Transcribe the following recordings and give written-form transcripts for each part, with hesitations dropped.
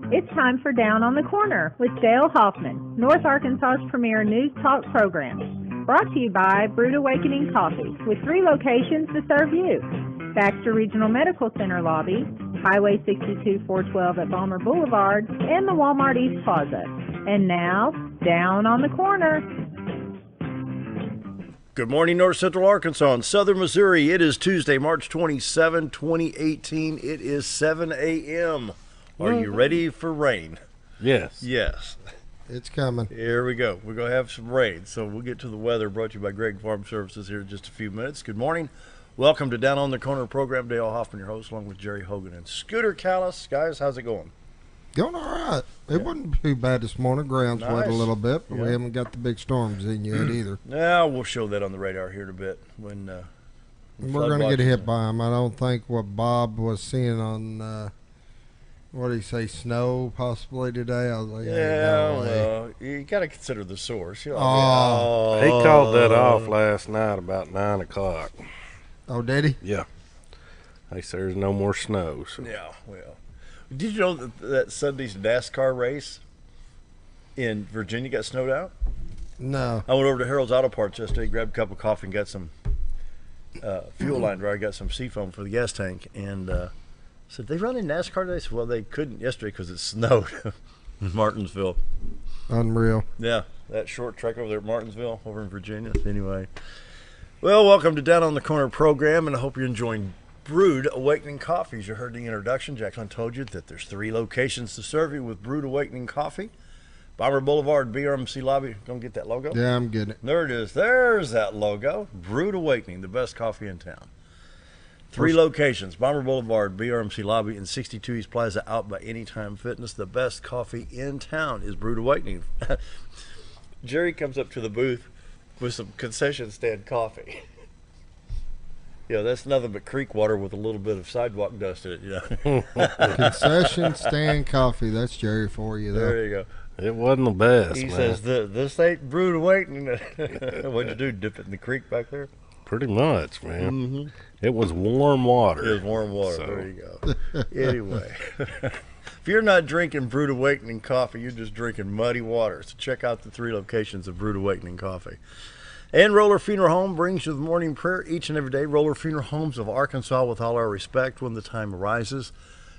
It's time for Down on the Corner with Dale Hoffman, North Arkansas's premier news talk program. Brought to you by Brewed Awakening Coffee, with 3 locations to serve you. Baxter Regional Medical Center lobby, Highway 62 412 at Balmer Boulevard, and the Walmart East Plaza. And now, Down on the Corner. Good morning, North Central Arkansas and Southern Missouri. It is Tuesday, March 27, 2018. It is 7 a.m. Are you ready for rain? Yes. Yes. It's coming. Here we go. We're going to have some rain. So we'll get to the weather, brought to you by Greg Farm Services here in just a few minutes. Good morning. Welcome to Down on the Corner program. Dale Hoffman, your host, along with Jerry Hogan and Scooter Callis. Guys, how's it going? Going all right. It wasn't too bad this morning. Ground's wet a little bit, but we haven't got the big storms in yet either. Yeah, we'll show that on the radar here in a bit. When we're going to get hit by them. I don't think what Bob was seeing on, what did he say, snow possibly today? I was like, well, you got to consider the source. He called that off last night about 9 o'clock. Oh, did he? Yeah. He said there's no more snow. So. Yeah, well. Did you know that Sunday's NASCAR race in Virginia got snowed out? No. I went over to Harold's Auto Parts yesterday, grabbed a cup of coffee, and got some fuel line dry. I got some seafoam for the gas tank, and said, they run in NASCAR today? I said, well, they couldn't yesterday because it snowed in Martinsville. Unreal. Yeah, that short trek over there at Martinsville, over in Virginia. Anyway, well, welcome to Down on the Corner program, and I hope you're enjoying Brewed Awakening Coffees. You heard the introduction. Jacqueline told you that there's 3 locations to serve you with Brewed Awakening Coffee. Balmer Boulevard, BRMC lobby. Gonna get that logo? Yeah, I'm getting it. There it is. There's that logo. Brewed Awakening, the best coffee in town. 3 locations, Balmer Boulevard, BRMC lobby, and 62 East Plaza out by Anytime Fitness. The best coffee in town is Brewed Awakening. Jerry comes up to the booth with some concession stand coffee. Yeah, that's nothing but creek water with a little bit of sidewalk dust in it, you know. Concession stand coffee. That's Jerry for you, though. There you go. It wasn't the best, He man. says, this ain't Brewed Awakening. What'd you do, dip it in the creek back there? Pretty much, man. Mm-hmm. It was warm water. It was warm water. So. There you go. Anyway, if you're not drinking Brewed Awakening coffee, you're just drinking muddy water. So check out the 3 locations of Brewed Awakening coffee. And Roller Funeral Home brings you the morning prayer each and every day. Roller Funeral Homes of Arkansas, with all our respect when the time arises.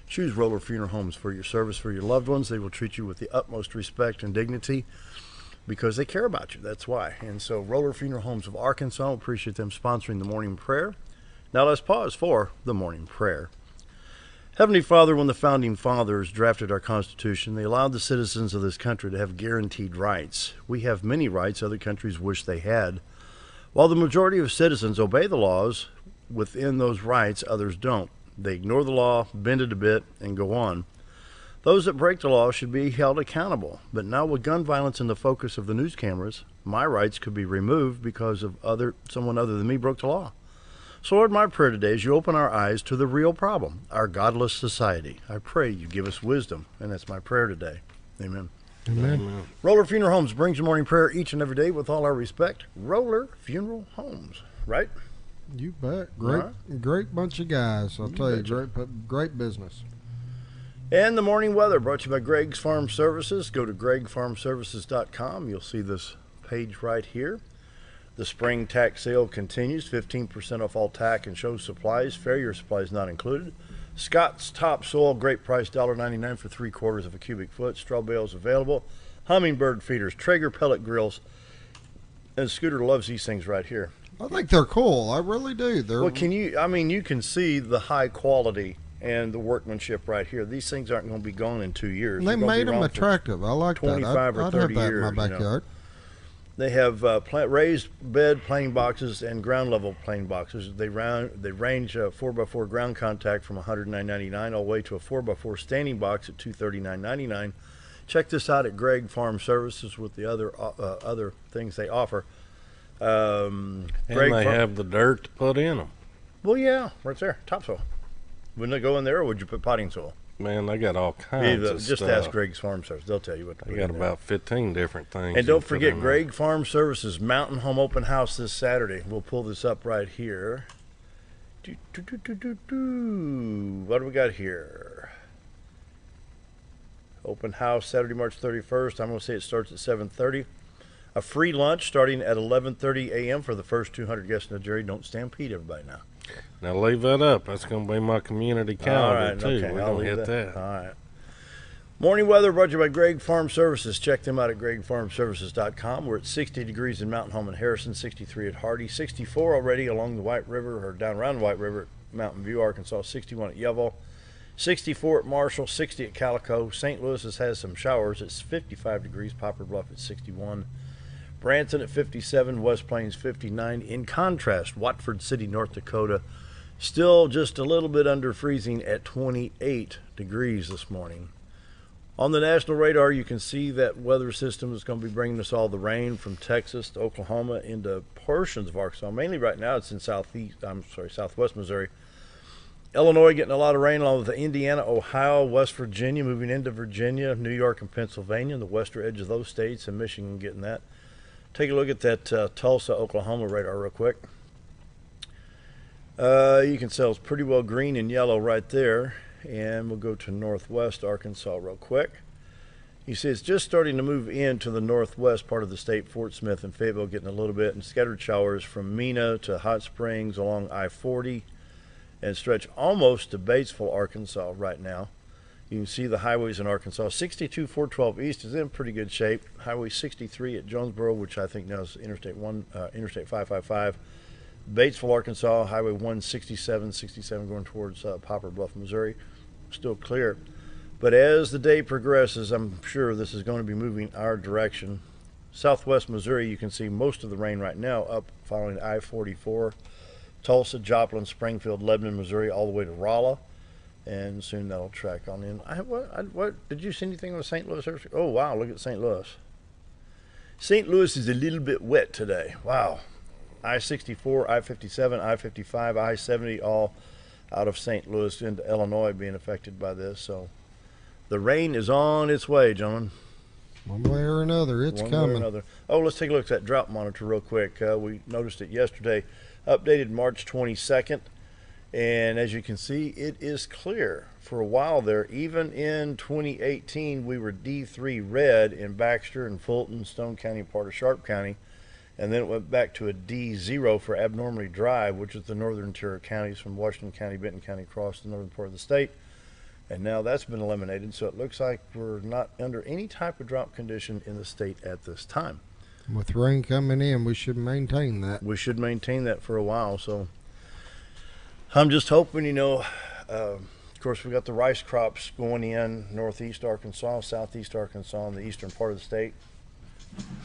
Choose Roller Funeral Homes for your service for your loved ones. They will treat you with the utmost respect and dignity because they care about you. That's why. And so Roller Funeral Homes of Arkansas, appreciate them sponsoring the morning prayer. Now let's pause for the morning prayer. Heavenly Father, when the founding fathers drafted our Constitution, they allowed the citizens of this country to have guaranteed rights. We have many rights other countries wish they had. While the majority of citizens obey the laws within those rights, others don't. They ignore the law, bend it a bit, and go on. Those that break the law should be held accountable. But now with gun violence in the focus of the news cameras, my rights could be removed because of someone other than me broke the law. So, Lord, my prayer today is you open our eyes to the real problem, our godless society. I pray you give us wisdom, and that's my prayer today. Amen. Amen. Roller Funeral Homes brings you morning prayer each and every day with all our respect. Roller Funeral Homes, right? You bet. Great bunch of guys. I'll tell you, great business. And the morning weather brought to you by Greg's Farm Services. Go to gregfarmservices.com. You'll see this page right here. The spring tack sale continues, 15% off all tack and show supplies. Farrier supplies not included. Scott's Topsoil, great price, $1.99 for 3/4 of a cubic foot. Straw bales available. Hummingbird feeders, Traeger pellet grills. And Scooter loves these things right here. I think they're cool. I really do. Well, you can see the high quality and the workmanship right here. These things aren't going to be gone in 2 years. They made them attractive. I like 25 that. or 30 I'd have that years, in my backyard. They have raised bed planing boxes and ground level planing boxes. They range 4x4 ground contact from $109.99 all the way to a 4x4 standing box at $239.99. Check this out at Greg Farm Services with the other things they offer. And they have the dirt to put in them. Well, yeah, right there, topsoil. Wouldn't it go in there, or would you put potting soil? Man, they got all kinds of just stuff. ask Greg's Farm Service. They'll tell you what to put in there. They got about 15 different things. And don't forget Greg Farm Services Mountain Home Open House this Saturday. We'll pull this up right here. What do we got here? Open house Saturday, March 31st. I'm going to say it starts at 7:30. A free lunch starting at 11:30 a.m. for the first 200 guests in the jury. Don't stampede everybody now. Now leave that up. That's going to be my community calendar, too. Okay, We're I'll going to leave hit that. All right. Morning weather brought to you by Gregg Farm Services. Check them out at greggfarmservices.com. We're at 60 degrees in Mountain Home and Harrison, 63 at Hardy, 64 already along the White River or down around the White River at Mountain View, Arkansas, 61 at Yellville, 64 at Marshall, 60 at Calico. St. Louis has some showers. It's 55 degrees. Poplar Bluff at 61. Branson at 57. West Plains 59. In contrast, Watford City, North Dakota, still just a little bit under freezing at 28 degrees this morning. On the national radar, you can see that weather system is going to be bringing us all the rain from Texas to Oklahoma into portions of Arkansas. Mainly right now it's in southwest Missouri. Illinois getting a lot of rain along with Indiana, Ohio, West Virginia, moving into Virginia, New York, and Pennsylvania, the western edge of those states, and Michigan getting that. Take a look at that Tulsa, Oklahoma radar real quick. You can tell it's pretty well green and yellow right there. And we'll go to northwest Arkansas real quick. You see it's just starting to move into the northwest part of the state. Fort Smith and Fayetteville getting a little bit, and scattered showers from Mena to Hot Springs along I-40 and stretch almost to Batesville, Arkansas right now. You can see the highways in Arkansas. 62 412 East is in pretty good shape. Highway 63 at Jonesboro, which I think now is Interstate 555. Batesville, Arkansas, Highway 167, 67 going towards Poplar Bluff, Missouri, still clear. But as the day progresses, I'm sure this is going to be moving our direction. Southwest Missouri, you can see most of the rain right now up following I-44, Tulsa, Joplin, Springfield, Lebanon, Missouri, all the way to Rolla. And soon that'll track on in. What did you see anything on St. Louis? Oh, wow, look at St. Louis. St. Louis is a little bit wet today. Wow. I-64, I-57, I-55, I-70, all out of St. Louis into Illinois being affected by this. So the rain is on its way, gentlemen. One way or another, it's coming. One way or another. Oh, let's take a look at that drought monitor real quick. We noticed it yesterday, updated March 22nd. And as you can see, it is clear. For a while there, even in 2018, we were D3 red in Baxter and Fulton, Stone County, and part of Sharp County. And then it went back to a D0 for abnormally dry, which is the northern interior counties from Washington County, Benton County, across the northern part of the state. And now that's been eliminated, so it looks like we're not under any type of drought condition in the state at this time. With rain coming in, we should maintain that. We should maintain that for a while. So I'm just hoping, of course, we got the rice crops going in northeast Arkansas, southeast Arkansas, and the eastern part of the state.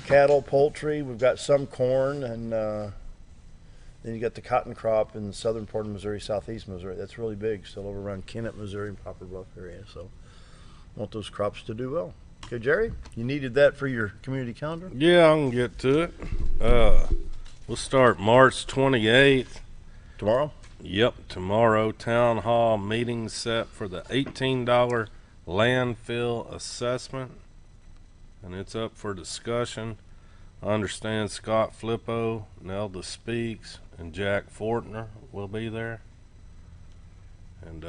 Cattle, poultry, we've got some corn, and then you got the cotton crop in the southern part of Missouri, southeast Missouri. That's really big, still over around Kennett, Missouri, and Poplar Bluff area. So want those crops to do well. Okay, Jerry, you needed that for your community calendar? Yeah, I can get to it. We'll start March 28th. Tomorrow? Yep, tomorrow. Town hall meeting set for the $18 landfill assessment. And it's up for discussion. I understand Scott Flippo, Nelda Speaks, and Jack Fortner will be there. And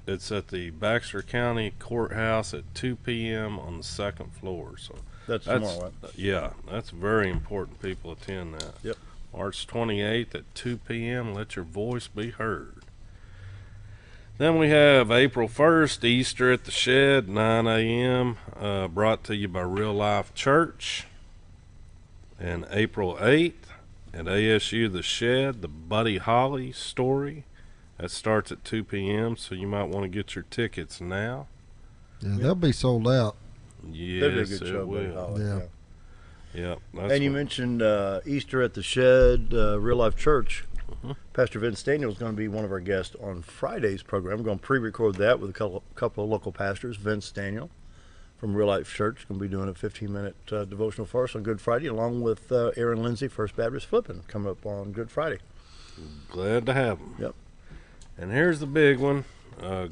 it's at the Baxter County Courthouse at 2 p.m. on the second floor. So that's tomorrow, right? Yeah, that's very important. People attend that. Yep. March 28th at 2 p.m. Let your voice be heard. Then we have April 1st, Easter at the Shed, 9 a.m., brought to you by Real Life Church. And April 8th at ASU The Shed, the Buddy Holly story. That starts at 2 p.m., so you might want to get your tickets now. Yeah, they'll be sold out. Yes, that'd be a good show, will. Buddy Holly. Yeah. Yep. And you mentioned Easter at the Shed, Real Life Church. Mm-hmm. Pastor Vince Daniel is going to be one of our guests on Friday's program. We're going to pre-record that with a couple of local pastors. Vince Daniel from Real Life Church is going to be doing a 15-minute devotional for us on Good Friday, along with Aaron Lindsay, First Baptist Flippin', coming up on Good Friday. Glad to have them. Yep. And here's the big one,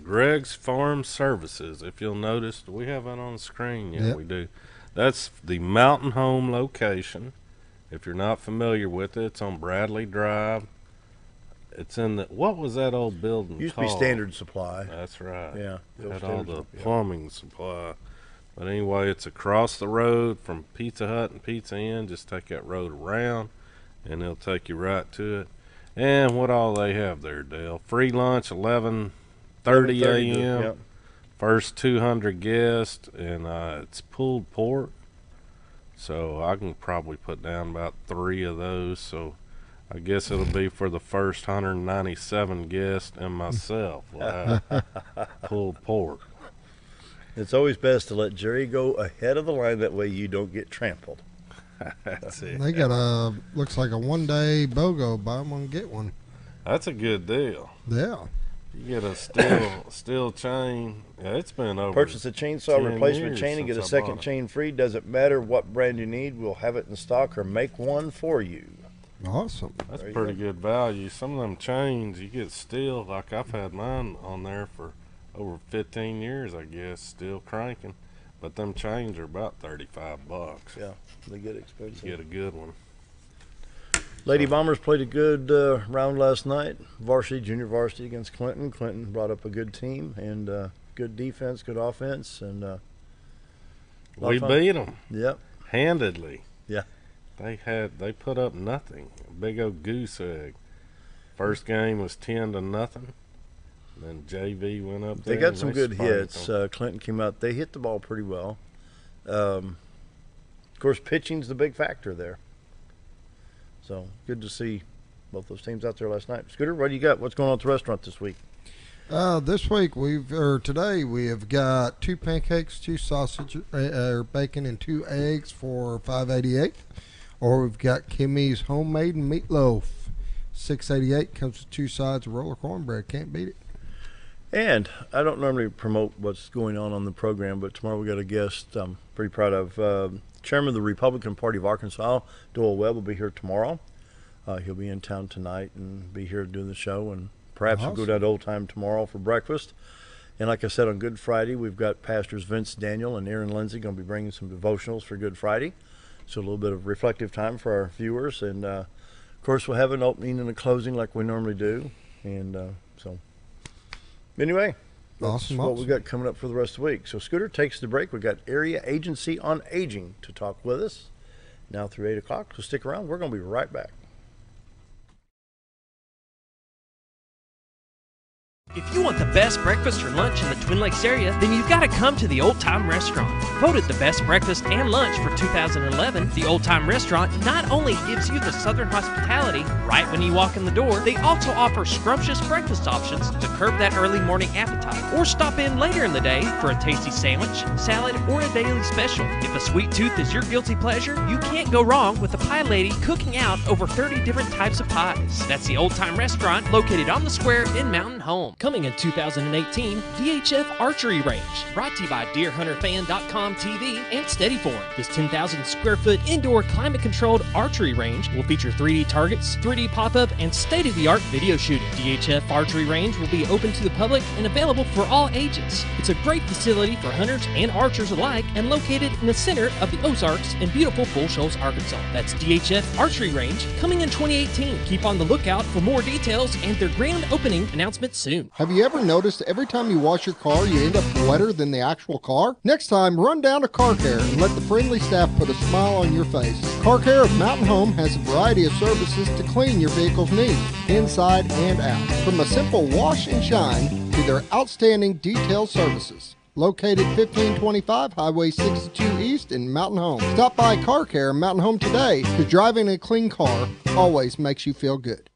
Greg's Farm Services. If you'll notice, do we have that on the screen? Yeah, yep. We do. That's the Mountain Home location. If you're not familiar with it, it's on Bradley Drive. It's in the, what was that old building Used called? to be Standard Supply. That's right. Yeah. Had all the plumbing supply. But anyway, it's across the road from Pizza Hut and Pizza Inn. Just take that road around, and they'll take you right to it. And what all they have there, Dale? Free lunch, 11:30 a.m. Yep. First 200 guests, and it's pulled pork. So I can probably put down about 3 of those. So I guess it'll be for the first 197 guests and myself. Will have pulled pork. It's always best to let Jerry go ahead of the line. That way you don't get trampled. That's it. They got looks like a 1-day BOGO, buy one, get one. That's a good deal. Yeah. You get a steel chain. Yeah, it's been over. Purchase a chainsaw 10 replacement years chain and get a since I second bought it. chain free. Doesn't matter what brand you need. We'll have it in stock or make one for you. Awesome. That's There you pretty go. good value. Some of them chains, you get steel. Like I've had mine on there for over 15 years, I guess, still cranking. But them chains are about $35. Yeah, they get expensive. You get a good one. Lady Bombers played a good round last night. Varsity, junior varsity against Clinton. Clinton brought up a good team and good defense, good offense, and lot We of fun. beat them Yep. handedly. Yeah. They put up nothing. A big old goose egg. First game was 10-0. Then JV went up there. They got and some good spanked hits. them. Clinton came out. They hit the ball pretty well. Of course, pitching's the big factor there. So good to see both those teams out there last night. Scooter, what do you got? What's going on at the restaurant this week? This week today we have got 2 pancakes, 2 sausage bacon, and 2 eggs for $5.88. Or we've got Kimmy's homemade meatloaf, $6.88. Comes with 2 sides of roller cornbread. Can't beat it. And I don't normally promote what's going on the program, but tomorrow we got a guest I'm pretty proud of. Chairman of the Republican Party of Arkansas, Doyle Webb, will be here tomorrow. He'll be in town tonight and be here doing the show, and perhaps we'll go down to Old Time tomorrow for breakfast. And like I said, on Good Friday, we've got Pastors Vince Daniel and Aaron Lindsay going to be bringing some devotionals for Good Friday. So a little bit of reflective time for our viewers. And, of course, we'll have an opening and a closing like we normally do. And so anyway, that's what we got coming up for the rest of the week. So Scooter takes the break. We got Area Agency on Aging to talk with us now through 8 o'clock. So stick around. We're going to be right back. If you want the best breakfast or lunch in the Twin Lakes area, then you've got to come to the Old Time Restaurant. Voted the best breakfast and lunch for 2011, the Old Time Restaurant not only gives you the Southern hospitality right when you walk in the door, they also offer scrumptious breakfast options to curb that early morning appetite. Or stop in later in the day for a tasty sandwich, salad, or a daily special. If a sweet tooth is your guilty pleasure, you can't go wrong with the Pie Lady cooking out over 30 different types of pies. That's the Old Time Restaurant located on the square in Mountain Home. Coming in 2018, DHF Archery Range, brought to you by DeerHunterFan.com TV and Steadyform. This 10,000 square foot indoor climate controlled archery range will feature 3D targets, 3D pop-up, and state-of-the-art video shooting. DHF Archery Range will be open to the public and available for all ages. It's a great facility for hunters and archers alike and located in the center of the Ozarks in beautiful Bull Shoals, Arkansas. That's DHF Archery Range coming in 2018. Keep on the lookout for more details and their grand opening announcement soon. Have you ever noticed every time you wash your car, you end up wetter than the actual car? Next time, run down to Car Care and let the friendly staff put a smile on your face. Car Care of Mountain Home has a variety of services to clean your vehicle's needs, inside and out. From a simple wash and shine to their outstanding detail services. Located 1525 Highway 62 East in Mountain Home. Stop by Car Care in Mountain Home today, because driving a clean car always makes you feel good.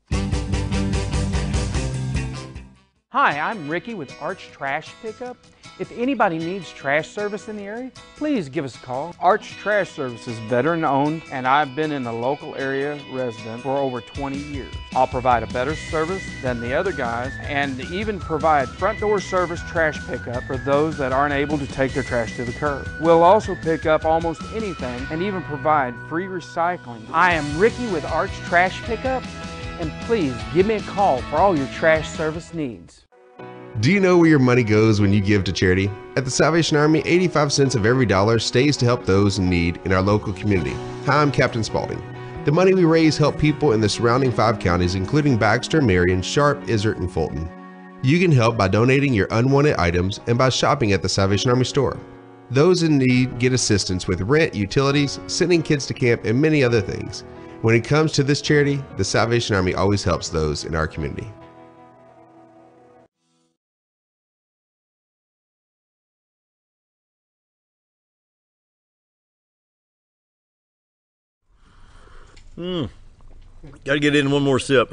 Hi, I'm Ricky with Arch Trash Pickup. If anybody needs trash service in the area, please give us a call. Arch Trash Service is veteran owned, and I've been in the local area resident for over 20 years. I'll provide a better service than the other guys and even provide front door service trash pickup for those that aren't able to take their trash to the curb. We'll also pick up almost anything and even provide free recycling. I am Ricky with Arch Trash Pickup, and please give me a call for all your trash service needs. Do you know where your money goes when you give to charity? At the Salvation Army, 85 cents of every dollar stays to help those in need in our local community. Hi, I'm Captain Spaulding. The money we raise help people in the surrounding 5 counties, including Baxter, Marion, Sharp, Izzard, and Fulton. You can help by donating your unwanted items and by shopping at the Salvation Army store. Those in need get assistance with rent, utilities, sending kids to camp, and many other things. When it comes to this charity, the Salvation Army always helps those in our community. Got to get in one more sip.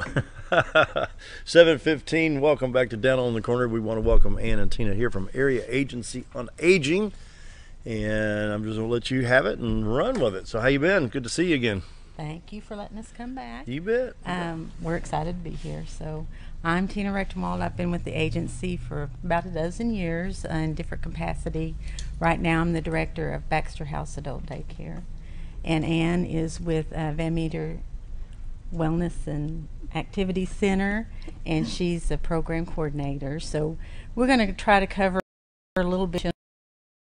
7:15. Welcome back to Down on the Corner. We want to welcome Ann and Tina here from Area Agency on Aging, and I'm just going to let you have it and run with it. So how you been? Good to see you again. Thank you for letting us come back. You bet. We're excited to be here. So I'm Tina Recktenwald. I've been with the agency for about a dozen years in different capacity. Right now I'm the director of Baxter House Adult Daycare. And Ann is with Van Meter Wellness and Activity Center, and she's the program coordinator. So we're going to try to cover a little bit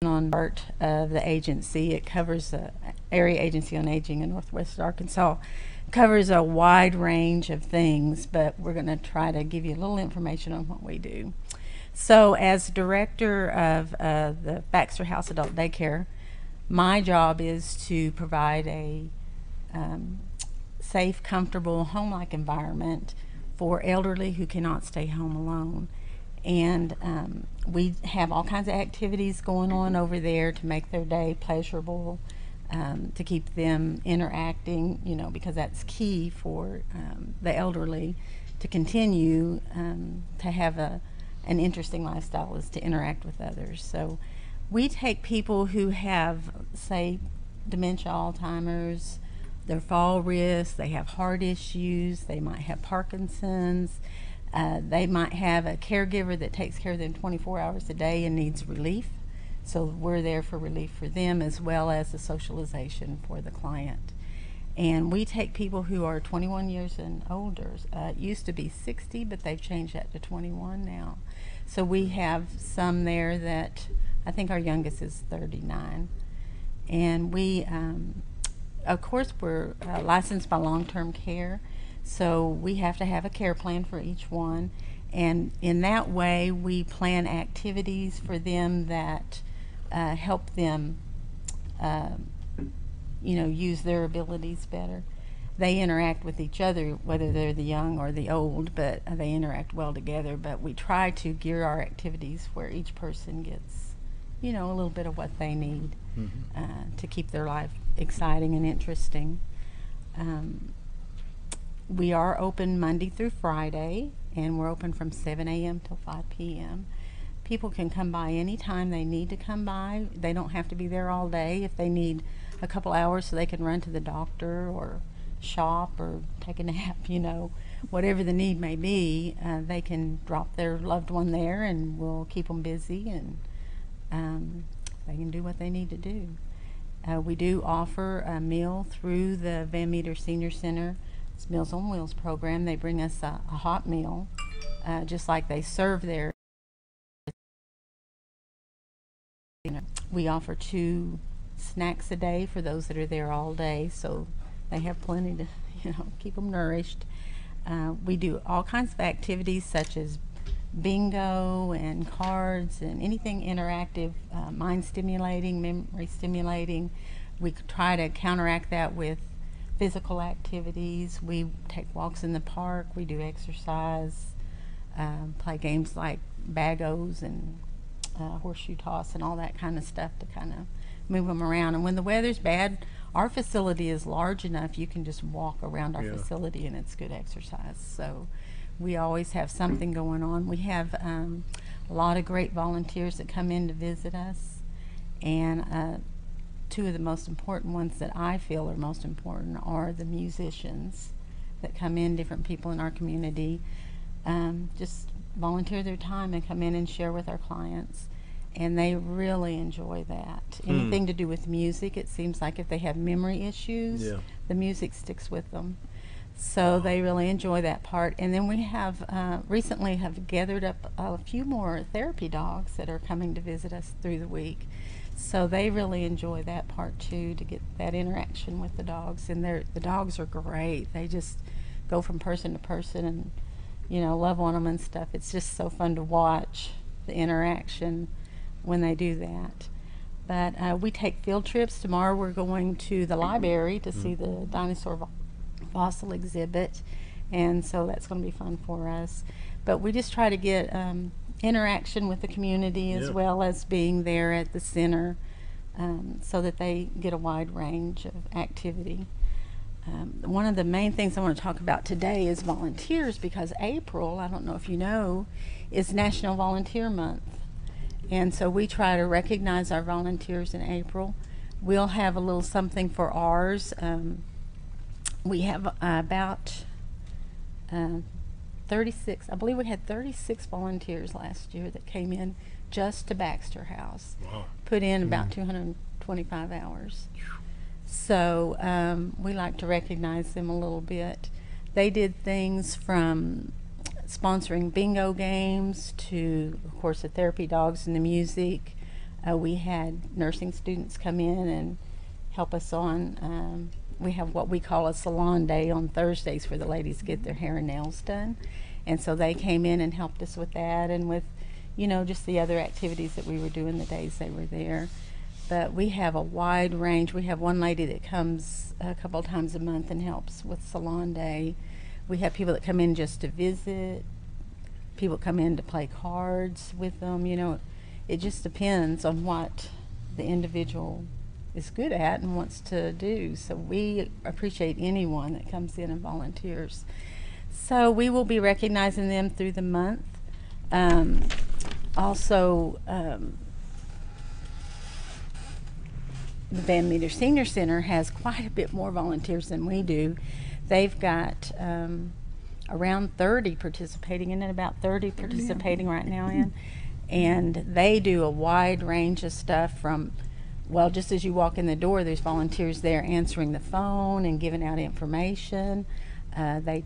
on part of the agency. It covers the Area Agency on Aging in Northwest Arkansas. It covers a wide range of things, but we're going to try to give you a little information on what we do. So as director of the Baxter House Adult Daycare, my job is to provide a safe, comfortable, home-like environment for elderly who cannot stay home alone. And we have all kinds of activities going on over there to make their day pleasurable, to keep them interacting, you know, because that's key for the elderly to continue to have an interesting lifestyle, is to interact with others. So we take people who have, say, dementia, Alzheimer's, their fall risk, they have heart issues, they might have Parkinson's, they might have a caregiver that takes care of them 24 hours a day and needs relief. So we're there for relief for them as well as the socialization for the client. And we take people who are 21 years and older. It used to be 60, but they've changed that to 21 now. So we have some there that, I think our youngest is 39. And we, of course, we're licensed by long-term care, so we have to have a care plan for each one. And in that way, we plan activities for them that help them, you know, use their abilities better. They interact with each other, whether they're the young or the old, but they interact well together. But we try to gear our activities where each person gets, you know, a little bit of what they need to keep their life exciting and interesting. We are open Monday through Friday, and we're open from 7 a.m. till 5 p.m. People can come by anytime they need to come by. They don't have to be there all day. If they need a couple hours so they can run to the doctor or shop or take a nap, you know, whatever the need may be, they can drop their loved one there and we'll keep them busy, and they can do what they need to do. We do offer a meal through the Van Meter Senior Center. It's Meals on Wheels program. They bring us a hot meal, just like they serve there. We offer 2 snacks a day for those that are there all day, so they have plenty to, you know, keep them nourished. We do all kinds of activities such as bingo and cards and anything interactive, mind stimulating, memory stimulating. We try to counteract that with physical activities. We take walks in the park, we do exercise, play games like bagos and horseshoe toss and all that kind of stuff to kind of move them around. And when the weather's bad, our facility is large enough you can just walk around our facility and it's good exercise. So we always have something going on. We have a lot of great volunteers that come in to visit us, and 2 of the most important ones that I feel are most important are the musicians that come in, different people in our community, just volunteer their time and come in and share with our clients, and they really enjoy that. Anything to do with music, it seems like if they have memory issues, the music sticks with them. So they really enjoy that part. And then we have recently have gathered up a few more therapy dogs that are coming to visit us through the week. So they really enjoy that part too, to get that interaction with the dogs. And the dogs are great. They just go from person to person and, you know, love on them and stuff. It's just so fun to watch the interaction when they do that. But we take field trips. Tomorrow we're going to the library to see the dinosaur fossil exhibit, and so that's going to be fun for us. But we just try to get interaction with the community as well as being there at the center, so that they get a wide range of activity. One of the main things I want to talk about today is volunteers, because April, I don't know if you know, is National Volunteer Month. And so we try to recognize our volunteers in April. We'll have a little something for ours. We have about 36, I believe we had 36 volunteers last year that came in just to Baxter House. Wow. Put in about 225 hours. So we like to recognize them a little bit. They did things from sponsoring bingo games to, of course, the therapy dogs and the music. We had nursing students come in and help us on, we have what we call a salon day on Thursdays where the ladies get their hair and nails done. And so they came in and helped us with that, and with, you know, just the other activities that we were doing the days they were there. But we have a wide range. We have one lady that comes a couple times a month and helps with salon day. We have people that come in just to visit, people come in to play cards with them. You know, it just depends on what the individual is good at and wants to do. So we appreciate anyone that comes in and volunteers. So we will be recognizing them through the month. Also, the Van Meter Senior Center has quite a bit more volunteers than we do. They've got around 30 participating in it, about 30 participating right now in. And they do a wide range of stuff from, well, just as you walk in the door, there's volunteers there answering the phone and giving out information. They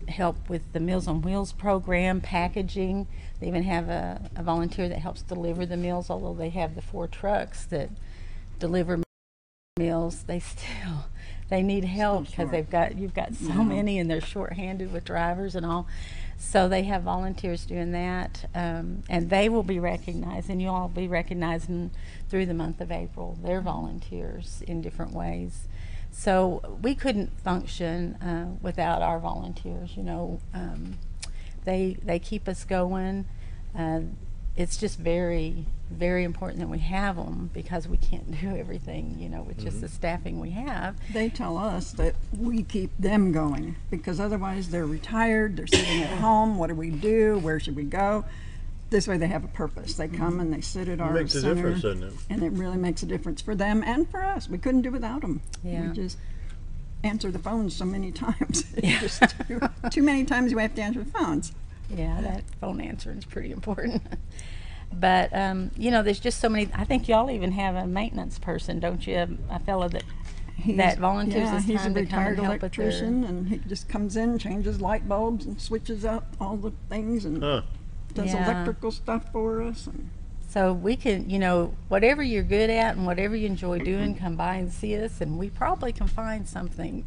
help with the Meals on Wheels program, packaging. They even have a volunteer that helps deliver the meals, although they have the 4 trucks that deliver meals. They need help because you've got so many, and they're short-handed with drivers and all. So they have volunteers doing that, and they will be recognized, and you'll all be recognizing through the month of April their volunteers in different ways. So we couldn't function without our volunteers. You know, they keep us going. It's just very, very important that we have them, because we can't do everything, you know, with just the staffing we have. They tell us that we keep them going, because otherwise they're retired, they're sitting at home. What do we do? Where should we go? This way they have a purpose. They come and they sit at our Makes a center, difference, doesn't it? and it really makes a difference for them and for us. We couldn't do without them. Yeah. We just answer the phones so many times. Just too many times we have to answer the phones. Yeah, that phone answering is pretty important. But, you know, there's just so many. I think y'all even have a maintenance person, don't you? A fellow that volunteers his he's time a to come retired and help electrician, and he just comes in, changes light bulbs, and switches out all the things, and does electrical stuff for us. And so we can, you know, whatever you're good at and whatever you enjoy doing, come by and see us, and we probably can find something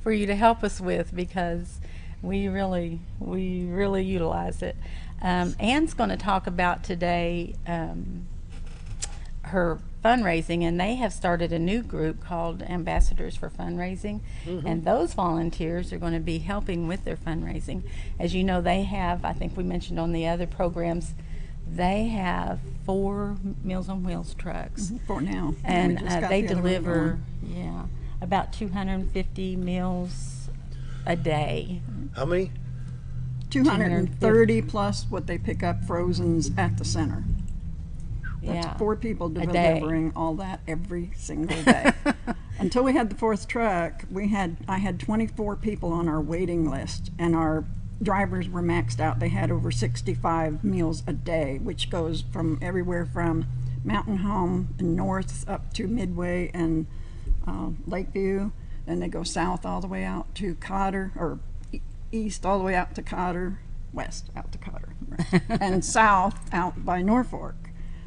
for you to help us with, because we really utilize it. Ann's going to talk about today her fundraising, and they have started a new group called Ambassadors for Fundraising, and those volunteers are going to be helping with their fundraising. As you know, they have, I think we mentioned on the other programs, they have 4 Meals on Wheels trucks. For now. And We just got they the other one deliver, going. about 250 meals a day. How many? 230 plus what they pick up frozens at the center. That's 4 people day. delivering all that every single day. Until we had the 4th truck, I had 24 people on our waiting list, and our drivers were maxed out. They had over 65 meals a day, which goes from everywhere from Mountain Home and north up to Midway and Lakeview. Then they go south all the way out to Cotter, or east all the way out to Cotter, west out to Cotter, and south out by Norfolk.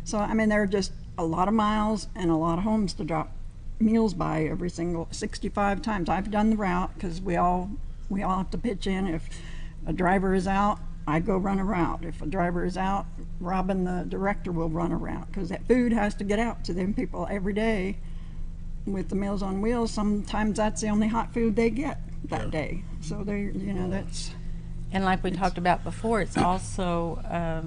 So, I mean, they're just a lot of miles and a lot of homes to drop meals by every single 65 times. I've done the route because we all have to pitch in. If a driver is out, I go run a route. If a driver is out, Robin, the director, will run a route because that food has to get out to them people every day. With the Meals on Wheels, sometimes that's the only hot food they get that day. So they, you know, that's. And like we talked about before, it's also,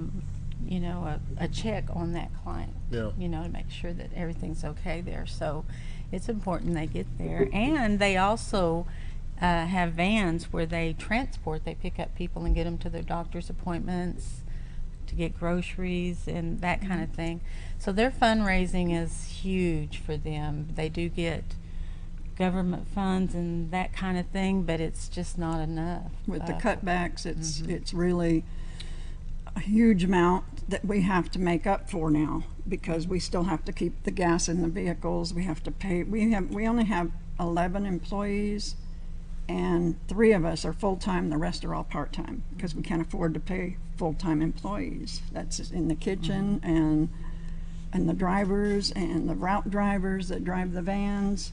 you know, a check on that client. Yeah. You know, to make sure that everything's okay there. So it's important they get there. And they also have vans where they transport. They pick up people and get them to their doctor's appointments, to get groceries and that kind of thing. So their fundraising is huge for them. They do get government funds and that kind of thing, but it's just not enough. With the cutbacks, it's really a huge amount that we have to make up for now, because we still have to keep the gas in the vehicles. We have to pay. We only have 11 employees, and 3 of us are full-time. The rest are all part-time because we can't afford to pay full-time employees. That's in the kitchen and the drivers and the route drivers that drive the vans.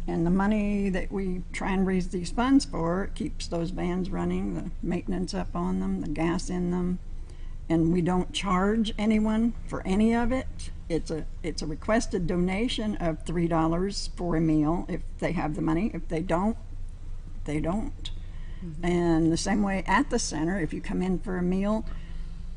And the money that we try and raise these funds for keeps those vans running, the maintenance up on them, the gas in them. And we don't charge anyone for any of it. It's a requested donation of $3 for a meal if they have the money. If they don't, they don't. And the same way at the center, if you come in for a meal,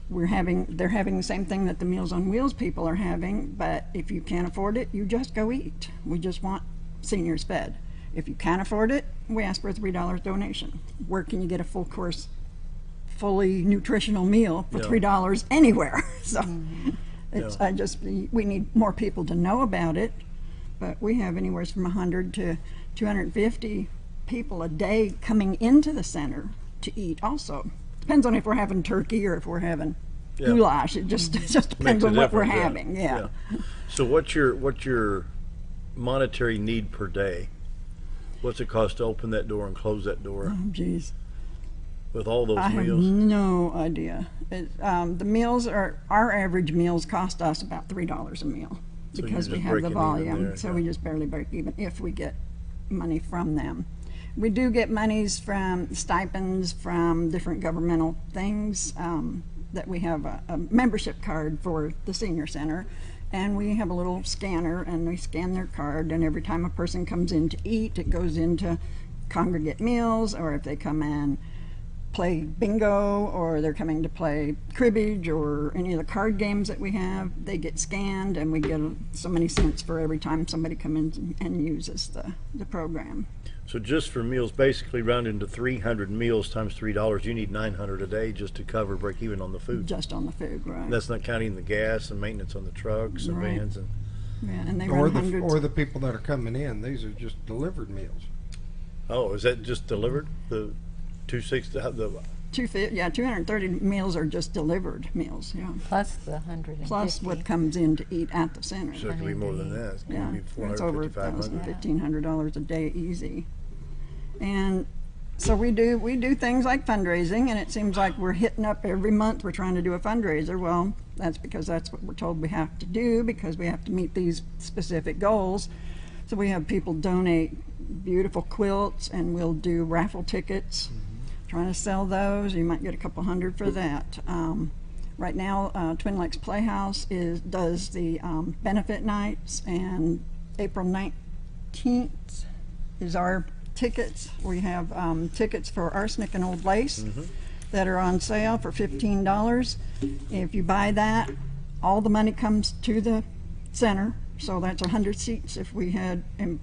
they're having the same thing that the Meals on Wheels people are having, but if you can't afford it, you just go eat. We just want seniors fed. If you can't afford it, we ask for a $3 donation. Where can you get a full course, fully nutritional meal for $3 anywhere? So we need more people to know about it, but we have anywhere from 100 to 250 people a day coming into the center to eat also. Depends on if we're having turkey or if we're having goulash. It just depends on what we're having. Yeah. So what's your monetary need per day? What's it cost to open that door and close that door? Oh, geez. With all those I meals? have no idea. The meals our average meals cost us about $3 a meal because we have the volume. So we just barely break even if we get money from them. We do get monies from stipends from different governmental things, that we have a membership card for the senior center, and we have a little scanner and we scan their card, and every time a person comes in to eat, it goes into congregate meals, or if they come in play bingo or they're coming to play cribbage or any of the card games that we have, they get scanned and we get so many cents for every time somebody comes in and uses the program. So just for meals, basically rounding to 300 meals times $3, you need 900 a day just to cover break even on the food. Just on the food, right. And that's not counting the gas and maintenance on the trucks and vans. And and they run hundreds. Or the people that are coming in, these are just delivered meals. Oh, is that just delivered? The 230 meals are just delivered meals, Plus the 150. Plus what comes in to eat at the center. So it could be more than that. It's going to be $400, it's over $500. $1,500 a day easy. And so we do things like fundraising, and it seems like we're hitting up every month. We're trying to do a fundraiser. Well, that's because that's what we're told we have to do because we have to meet these specific goals. So we have people donate beautiful quilts, and we'll do raffle tickets. Trying to sell those. You might get a couple hundred for that. Right now, Twin Lakes Playhouse does the benefit nights, and April 19th is our tickets. We have tickets for Arsenic and Old Lace that are on sale for $15. If you buy that, all the money comes to the center, so that's 100 seats. If we had, and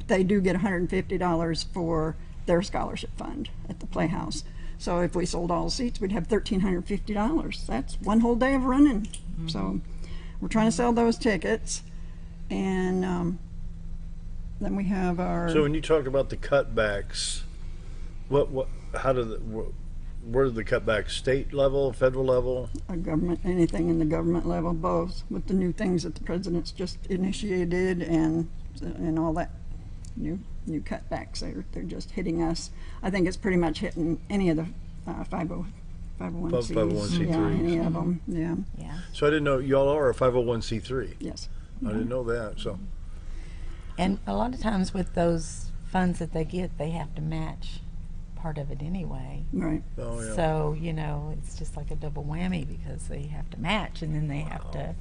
they do get $150 for their scholarship fund at the Playhouse. So if we sold all the seats, we'd have $1,350. That's one whole day of running. So we're trying to sell those tickets, and then we have our. So when you talk about the cutbacks, where do the cutbacks? State level, federal level? A government, anything in the government level, both with the new things that the president's just initiated and all that new cutbacks. They're just hitting us. I think it's pretty much hitting any of the 501c. 501c3s. Yeah, any of them. Yeah. Yeah. So I didn't know y'all are a 501c3. Yes. I didn't know that. So And a lot of times with those funds that they get, they have to match part of it anyway. Right. oh yeah. So, you know, it's just like a double whammy because they have to match and then they have to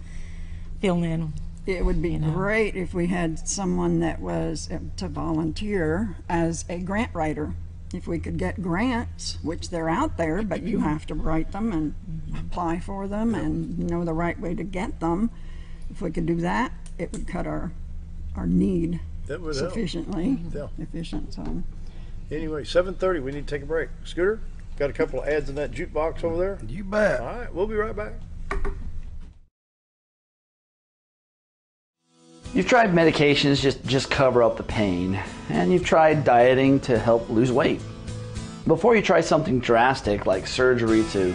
fill in. It would be You know. great if we had someone that was to volunteer as a grant writer. If we could get grants, which they're out there, but you have to write them and apply for them and know the right way to get them. If we could do that, it would cut our need That would help. sufficiently Yeah. efficient. So Anyway, 7:30. We need to take a break. Scooter, got a couple of ads in that jukebox over there. You bet. All right, we'll be right back. You've tried medications just cover up the pain, and you've tried dieting to help lose weight. Before you try something drastic like surgery to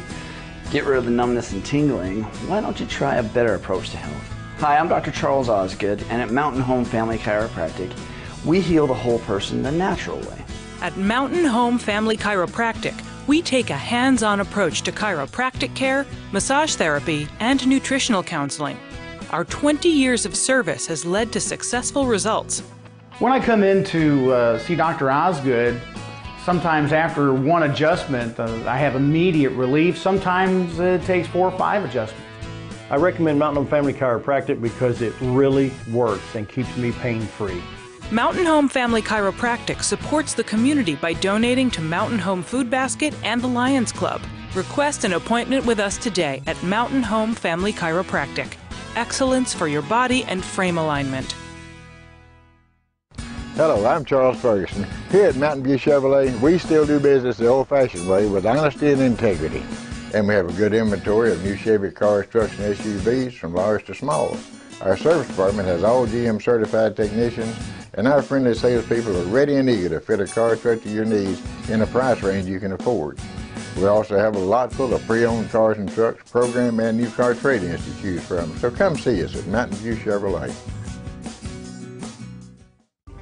get rid of the numbness and tingling, why don't you try a better approach to health? Hi, I'm Dr. Charles Osgood, and at Mountain Home Family Chiropractic, we heal the whole person the natural way. At Mountain Home Family Chiropractic, we take a hands-on approach to chiropractic care, massage therapy, and nutritional counseling. Our 20 years of service has led to successful results. When I come in to see Dr. Osgood, sometimes after one adjustment, I have immediate relief. Sometimes it takes 4 or 5 adjustments. I recommend Mountain Home Family Chiropractic because it really works and keeps me pain-free. Mountain Home Family Chiropractic supports the community by donating to Mountain Home Food Basket and the Lions Club. Request an appointment with us today at Mountain Home Family Chiropractic. Excellence for your body and frame alignment. Hello, I'm Charles Ferguson. Here at Mountain View Chevrolet, we still do business the old-fashioned way with honesty and integrity. And we have a good inventory of new Chevy cars, trucks, and SUVs from large to small. Our service department has all GM certified technicians, and our friendly salespeople are ready and eager to fit a car truck to your needs in a price range you can afford. We also have a lot full of pre-owned cars and trucks, program and new car trade-ins to choose from. So come see us at Mountain View Chevrolet.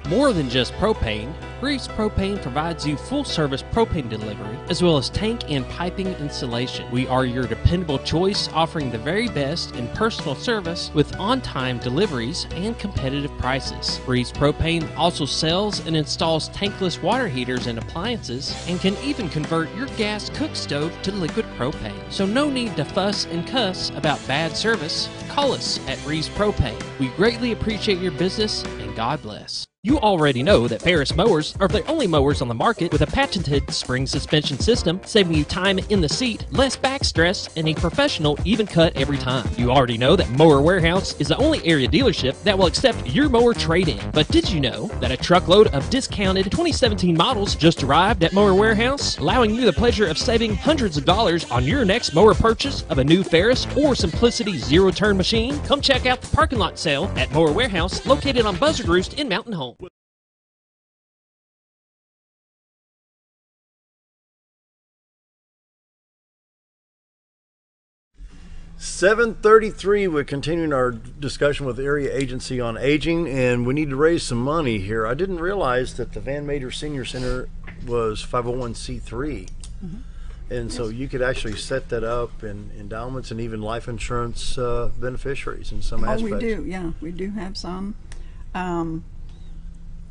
More than just propane, Reeves Propane provides you full-service propane delivery as well as tank and piping installation. We are your dependable choice, offering the very best in personal service with on-time deliveries and competitive prices. Reeves Propane also sells and installs tankless water heaters and appliances and can even convert your gas cook stove to liquid propane. So no need to fuss and cuss about bad service. Call us at Reeves Propane. We greatly appreciate your business and God bless. You already know that Ferris mowers are the only mowers on the market with a patented spring suspension system, saving you time in the seat, less back stress, and a professional even cut every time. You already know that Mower Warehouse is the only area dealership that will accept your mower trade-in. But did you know that a truckload of discounted 2017 models just arrived at Mower Warehouse, allowing you the pleasure of saving hundreds of dollars on your next mower purchase of a new Ferris or Simplicity zero-turn machine? Come check out the parking lot sale at Mower Warehouse, located on Buzzard Roost in Mountain Home. 7:33. We're continuing our discussion with the Area Agency on Aging, and we need to raise some money here. I didn't realize that the Van Mater Senior Center was 501c3. And so you could actually set that up in endowments and even life insurance beneficiaries in some aspects. we do, yeah. We do have some.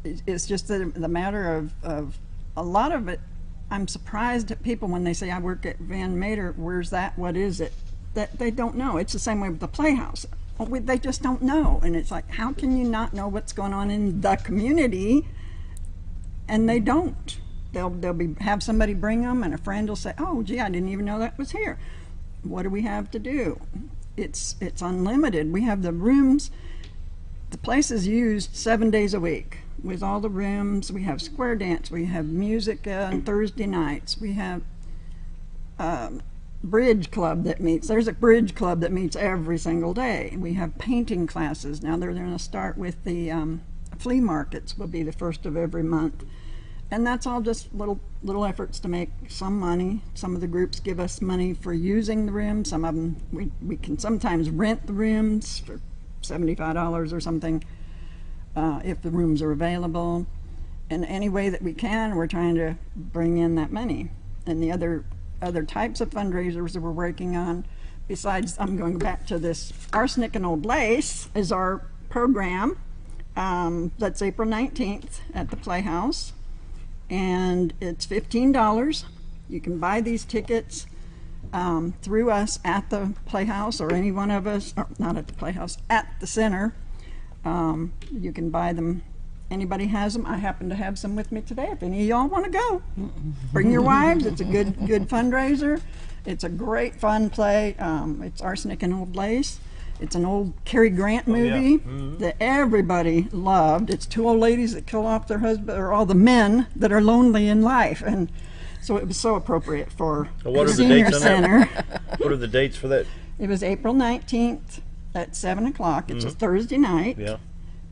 It's just the matter of a lot of it. I'm surprised at people when they say, I work at Van Mater, where's that, what is it? That they don't know. It's the same way with the Playhouse. They just don't know. And it's like, how can you not know what's going on in the community? And they don't. They'll have somebody bring them, and a friend will say, oh, gee, I didn't even know that was here. What do we have to do? It's unlimited. We have the rooms. The place is used 7 days a week with all the rooms. We have square dance. We have music on Thursday nights. We have bridge club that meets. There's a bridge club that meets every single day. We have painting classes. Now they're going to start with the flea markets. Will be the first of every month. And that's all just little efforts to make some money. Some of the groups give us money for using the rooms. Some of them, we can sometimes rent the rooms for $75 or something if the rooms are available. And any way that we can, we're trying to bring in that money. And the other other types of fundraisers that we're working on. Besides, I'm going back to this Arsenic and Old Lace is our program. That's April 19th at the Playhouse, and it's $15. You can buy these tickets through us at the Playhouse, or any one of us, or not at the Playhouse, at the center. You can buy them. Anybody has them. I happen to have some with me today. If any of y'all want to go, bring your wives. It's a good fundraiser. It's a great fun play. It's Arsenic and Old Lace. It's an old Cary Grant movie that everybody loved. It's two old ladies that kill off their husband, or all the men that are lonely in life, and so it was so appropriate for What the are the senior dates on center. that? What are the dates for that? It was April 19th at 7 o'clock. It's a Thursday night. Yeah.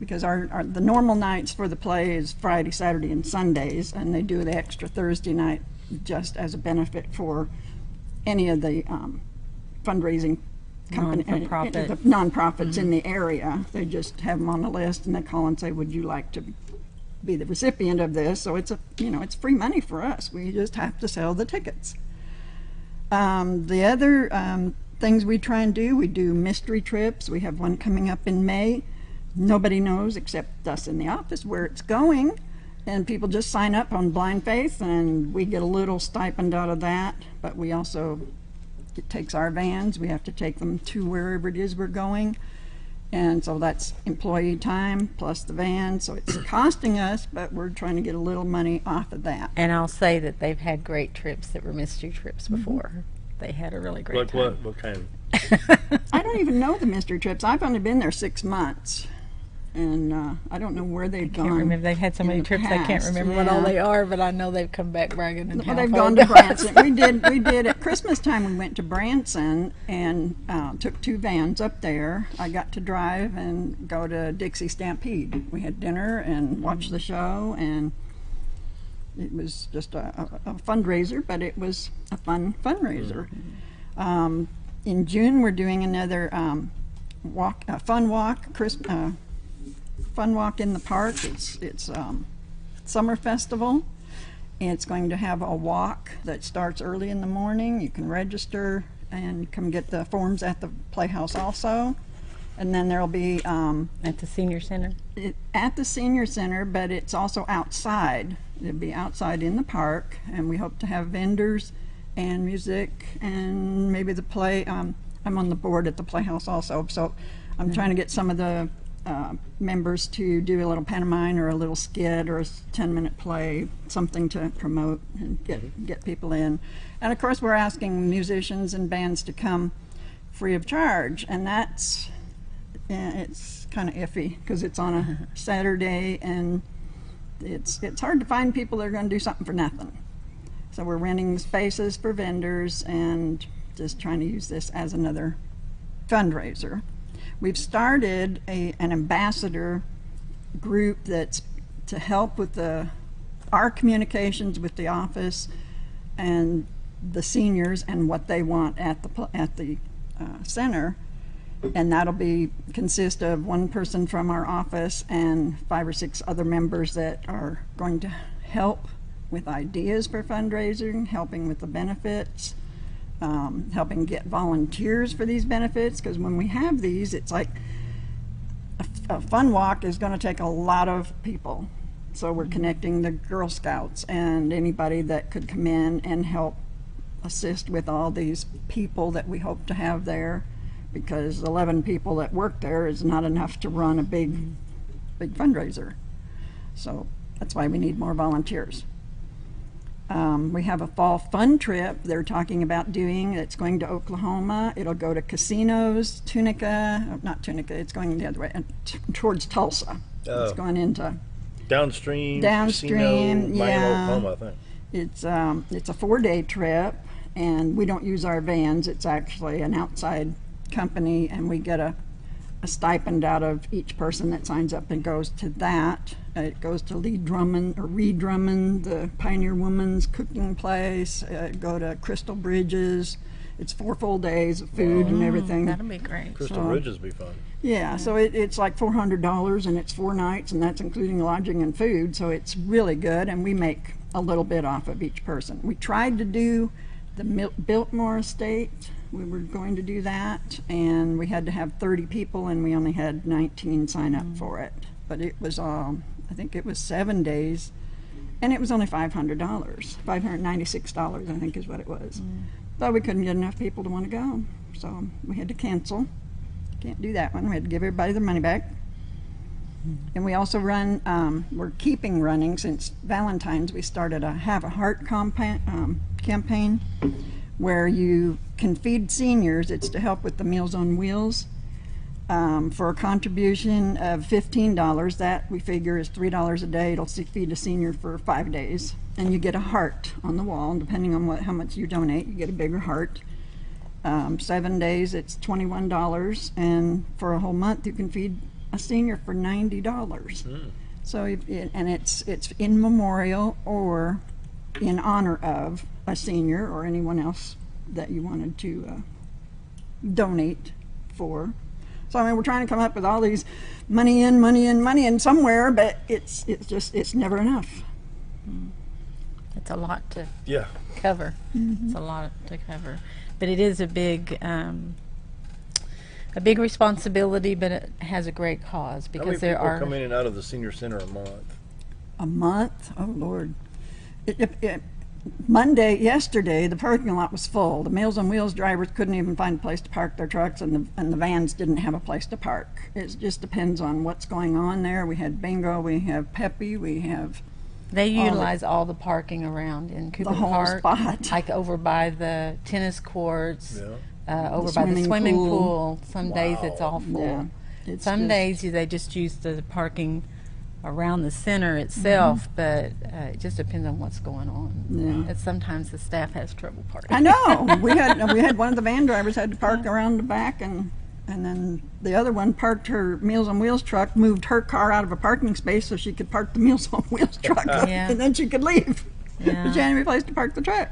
Because the normal nights for the play is Friday, Saturday, and Sundays, and they do the extra Thursday night just as a benefit for any of the fundraising company, the nonprofits in the area. They just have them on the list, and they call and say, "Would you like to be the recipient of this?" So it's it's free money for us. We just have to sell the tickets. The other things we try and do, we do mystery trips. We have one coming up in May. Nobody knows except us in the office where it's going, and people just sign up on blind faith, and we get a little stipend out of that. But we also, it takes our vans, we have to take them to wherever it is we're going, and so that's employee time plus the van, so it's costing us, but we're trying to get a little money off of that. And I'll say that they've had great trips that were mystery trips before. They had a really great time. What kind? I don't even know the mystery trips. I've only been there 6 months, and I don't know where they've gone. I can't remember. They've had so many trips. I can't remember what all they are, but I know they've come back bragging. And well, they've gone to Branson. we did at Christmas time. We went to Branson and took 2 vans up there. I got to drive and go to Dixie Stampede. We had dinner and watched the show, and it was just a fundraiser, but it was a fun fundraiser. In June, we're doing another fun walk in the park. It's summer festival, and it's going to have a walk that starts early in the morning. You can register and come get the forms at the Playhouse also, and then there'll be at the senior center. At the senior center, but it's also outside. It'll be outside in the park, and we hope to have vendors and music and maybe the play. I'm on the board at the Playhouse also, so I'm trying to get some of the members to do a little pantomime or a little skit or a 10-minute play, something to promote and get people in. And of course, we're asking musicians and bands to come free of charge, and that's it's kind of iffy because it's on a Saturday, and it's hard to find people that are going to do something for nothing. So we're renting spaces for vendors and just trying to use this as another fundraiser. We've started an ambassador group that's to help with our communications with the office and the seniors and what they want at the center, and that'll consist of one person from our office and 5 or 6 other members that are going to help with ideas for fundraising, helping with the benefits, helping get volunteers for these benefits, because when we have these, it's like a fun walk is going to take a lot of people. So we're connecting the Girl Scouts and anybody that could come in and help assist with all these people that we hope to have there, because 11 people that work there is not enough to run a big fundraiser. So that's why we need more volunteers. We have a fall fun trip they're talking about doing. It's going to Oklahoma. It'll go to casinos, not Tunica, it's going the other way, towards Tulsa. It's going into downstream, casino, Miami, Oklahoma, I think. It's a 4-day trip, and we don't use our vans. It's actually an outside company, and we get a stipend out of each person that signs up and goes to that. It goes to Reed Drummond, the Pioneer Woman's cooking place. Go to Crystal Bridges. It's 4 full days of food and everything. That'll be great. Crystal Bridges be fun. Yeah, so it's like $400, and it's 4 nights, and that's including lodging and food. So it's really good, and we make a little bit off of each person. We tried to do the Biltmore Estate. We were going to do that, and we had to have 30 people, and we only had 19 sign up for it. But it was, I think it was 7 days, and it was only $500, $596, I think is what it was. But we couldn't get enough people to want to go, so we had to cancel. Can't do that one. We had to give everybody their money back. And we also run, we're keeping running since Valentine's. We started a Have a Heart campaign where you can feed seniors. It's to help with the Meals on Wheels. For a contribution of $15, that we figure is $3 a day. It'll feed a senior for 5 days. And you get a heart on the wall, and depending on how much you donate, you get a bigger heart. 7 days, it's $21, and for a whole month, you can feed a senior for $90. So, and it's in memorial or in honor of a senior or anyone else that you wanted to donate for. So I mean, we're trying to come up with all these money in somewhere, but it's never enough. It's a lot to Yeah. cover. It's a lot to cover, but it is a big responsibility, but it has a great cause How many because there people are come in and out of the senior center a month? A month? Oh Lord! Yesterday, the parking lot was full. The Meals on Wheels drivers couldn't even find a place to park their trucks, and the vans didn't have a place to park. It just depends on what's going on there. We had bingo, we have Peppy, we have. They utilize all the parking around in Cooper The whole Park, spot. like over by the tennis courts, over The by the swimming pool. pool. Some days it's all full. Yeah, it's Some just- days they just use the parking around the center itself, but it just depends on what's going on. Yeah. And sometimes the staff has trouble parking. I know. We had one of the van drivers had to park around the back, and then the other one parked her Meals on Wheels truck, moved her car out of a parking space so she could park the Meals on Wheels truck, Yeah. and then she could leave. Yeah. But she had any place to park the truck.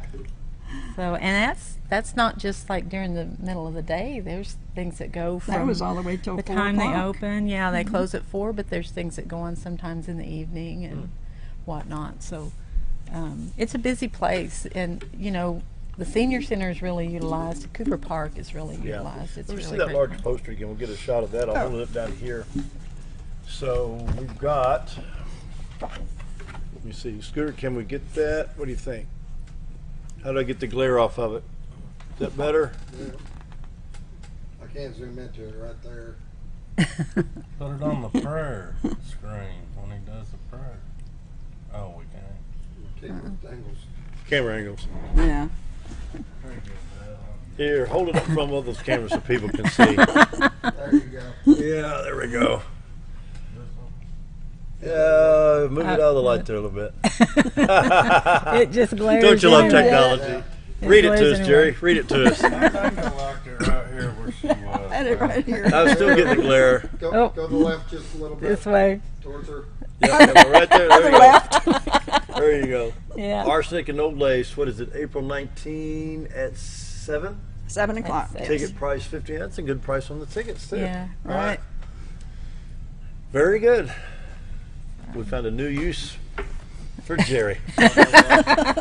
So, and that's not just like during the middle of the day. There's things that go from That was all the way till the 4 time they o'clock. open. Yeah, they close at 4, but there's things that go on sometimes in the evening and whatnot. So it's a busy place, and you know the senior center is really utilized. Cooper Park is really utilized. It's Let me really see that great. large poster again. We'll get a shot of that. I'll hold it up down here. So we've got, let me see, Scooter, can we get that? What do you think? How do I get the glare off of it? Is that better? I can't zoom into it right there. Put it on the prayer screen when he does the prayer. Oh, we can't. Camera angles. Yeah. Here, hold it up from all those cameras so people can see. There you go. Yeah, there we go. Yeah, move it out of the light there a little bit. It just glares. Don't you love anyway. technology? It Read it glares to us, anyway. Jerry. Read it to us. I think I locked it right here where she was. Had it right here. I was still getting the glare. Go, Oh. go to the left just a little bit. This way. Towards her. Yeah, right there. There you go. There you go. Yeah. Arsenic and Old Lace. What is it? April 19 at 7. 7 o'clock. That's Ticket price 50. That's a good price on the tickets too. Yeah. All right. Very good. We found a new use for Jerry.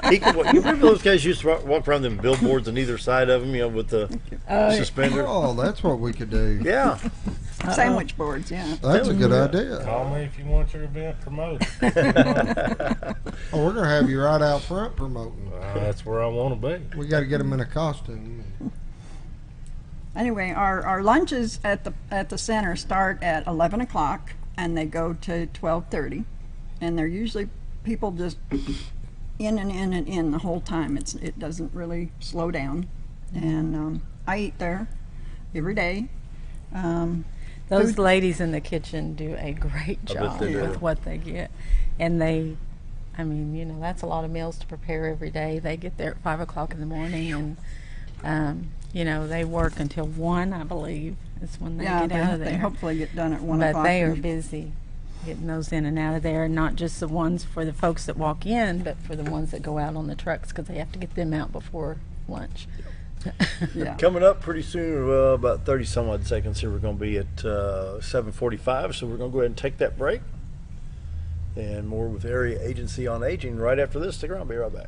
He could, you remember those guys used to walk around them billboards on either side of them, you know, with the suspender? Oh, that's what we could do. Yeah. Sandwich boards, yeah. That's a good idea. Call me if you want your event promoted. Oh, we're gonna have you right out front promoting. That's where I want to be. We got to get them in a costume. Anyway, our lunches at the center start at 11 o'clock, and they go to 12:30, and they're usually people just in and in and in the whole time. It doesn't really slow down, and I eat there every day. Those Food- ladies in the kitchen do a great I bet job they do. with what they get, and I mean, you know, that's a lot of meals to prepare every day. They get there at 5 o'clock in the morning, and you know, they work until 1, I believe, is when they get out of there. They hopefully get done at 1 But o'clock. they are busy getting those in and out of there, not just the ones for the folks that walk in, but for the ones that go out on the trucks, because they have to get them out before lunch. Yeah. Coming up pretty soon, about 30 some odd seconds here, we're going to be at 7:45, so we're going to go ahead and take that break. And more with Area Agency on Aging right after this. Stick around, be right back.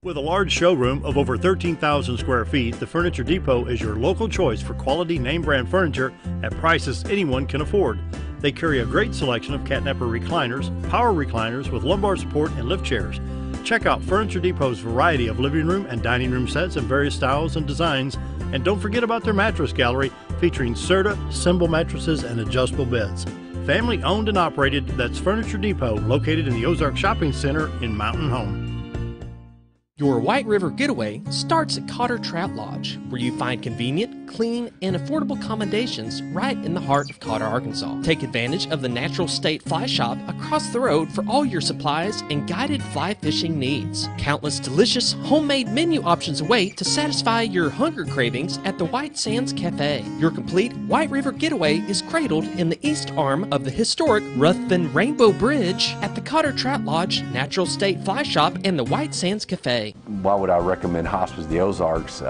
With a large showroom of over 13,000 square feet, the Furniture Depot is your local choice for quality name brand furniture at prices anyone can afford. They carry a great selection of catnapper recliners, power recliners with lumbar support, and lift chairs. Check out Furniture Depot's variety of living room and dining room sets in various styles and designs. And don't forget about their mattress gallery featuring Serta, Symbol mattresses, and adjustable beds. Family owned and operated, that's Furniture Depot, located in the Ozark Shopping Center in Mountain Home. Your White River Getaway starts at Cotter Trout Lodge, where you find convenient, clean, and affordable accommodations right in the heart of Cotter, Arkansas. Take advantage of the Natural State Fly Shop across the road for all your supplies and guided fly fishing needs. Countless delicious homemade menu options await to satisfy your hunger cravings at the White Sands Cafe. Your complete White River Getaway is cradled in the east arm of the historic Ruthven Rainbow Bridge at the Cotter Trout Lodge, Natural State Fly Shop, and the White Sands Cafe. Why would I recommend Hospice of the Ozarks?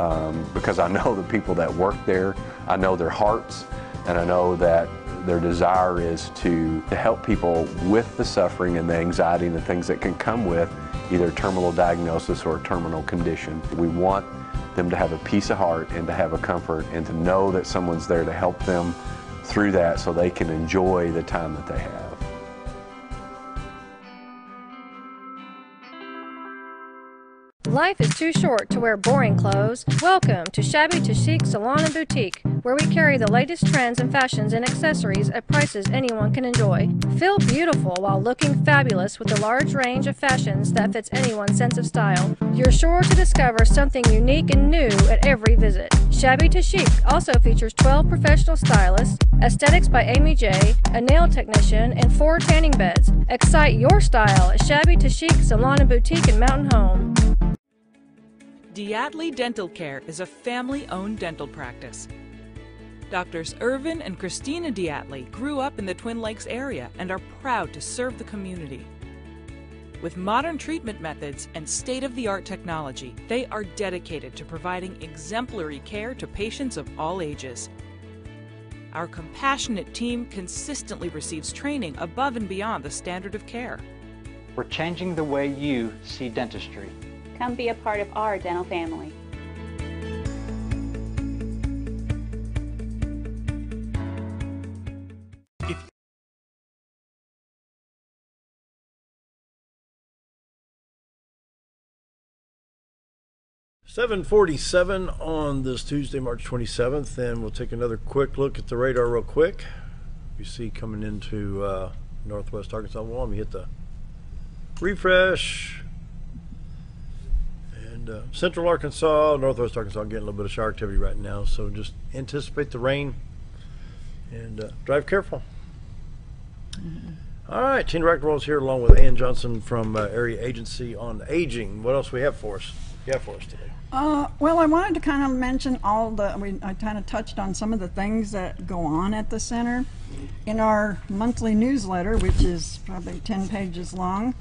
Because I know the people that work there, I know their hearts, and I know that their desire is to help people with the suffering and the anxiety and the things that can come with either terminal diagnosis or a terminal condition. We want them to have a peace of heart and to have a comfort and to know that someone's there to help them through that so they can enjoy the time that they have. Life is too short to wear boring clothes. Welcome to Shabby to Chic Salon and Boutique, where we carry the latest trends and fashions and accessories at prices anyone can enjoy. Feel beautiful while looking fabulous with a large range of fashions that fits anyone's sense of style. You're sure to discover something unique and new at every visit. Shabby to Chic also features 12 professional stylists, aesthetics by Amy J, a nail technician, and 4 tanning beds. Excite your style at Shabby to Chic Salon and Boutique in Mountain Home. Diatley Dental Care is a family-owned dental practice. Doctors Irvin and Christina Diatley grew up in the Twin Lakes area and are proud to serve the community. With modern treatment methods and state-of-the-art technology, they are dedicated to providing exemplary care to patients of all ages. Our compassionate team consistently receives training above and beyond the standard of care. We're changing the way you see dentistry. Come be a part of our dental family. $7:47 on this Tuesday, March 27th, and we'll take another quick look at the radar real quick. You see coming into northwest Arkansas. Well, let me hit the refresh. Central Arkansas, northwest Arkansas, getting a little bit of shower activity right now, so just anticipate the rain and drive careful. All right, Tena Recktenwald here along with Ann Johnson from Area Agency on Aging. What else we have for us? Today? Well, I wanted to kind of mention I kind of touched on some of the things that go on at the center. In our monthly newsletter, which is probably 10 pages long,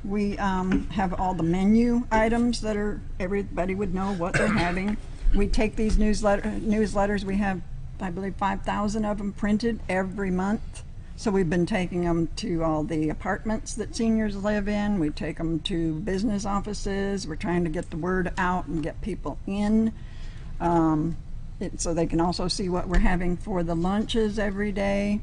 we have all the menu items that everybody would know what they're having. We take these newsletters, we have, I believe, 5,000 of them printed every month. So we've been taking them to all the apartments that seniors live in. We take them to business offices. We're trying to get the word out and get people in so they can also see what we're having for the lunches every day.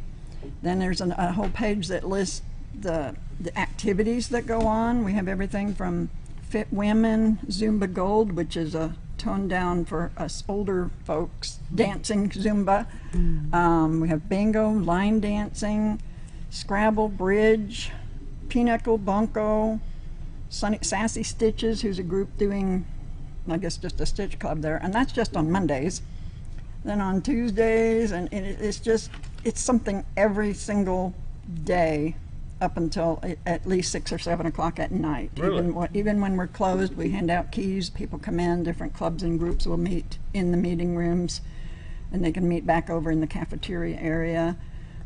Then there's a whole page that lists the activities that go on. We have everything from Fit Women, Zumba Gold, which is a toned down for us older folks, dancing Zumba. We have bingo, line dancing, Scrabble, bridge, Pinochle, Bunko, Sassy Stitches, who's a group doing, I guess, just a stitch club there, and that's just on Mondays. Then on Tuesdays, and it's something every single day up until at least 6 or 7 o'clock at night. Really? Even when we're closed, we hand out keys. People come in, different clubs and groups will meet in the meeting rooms, and they can meet back over in the cafeteria area.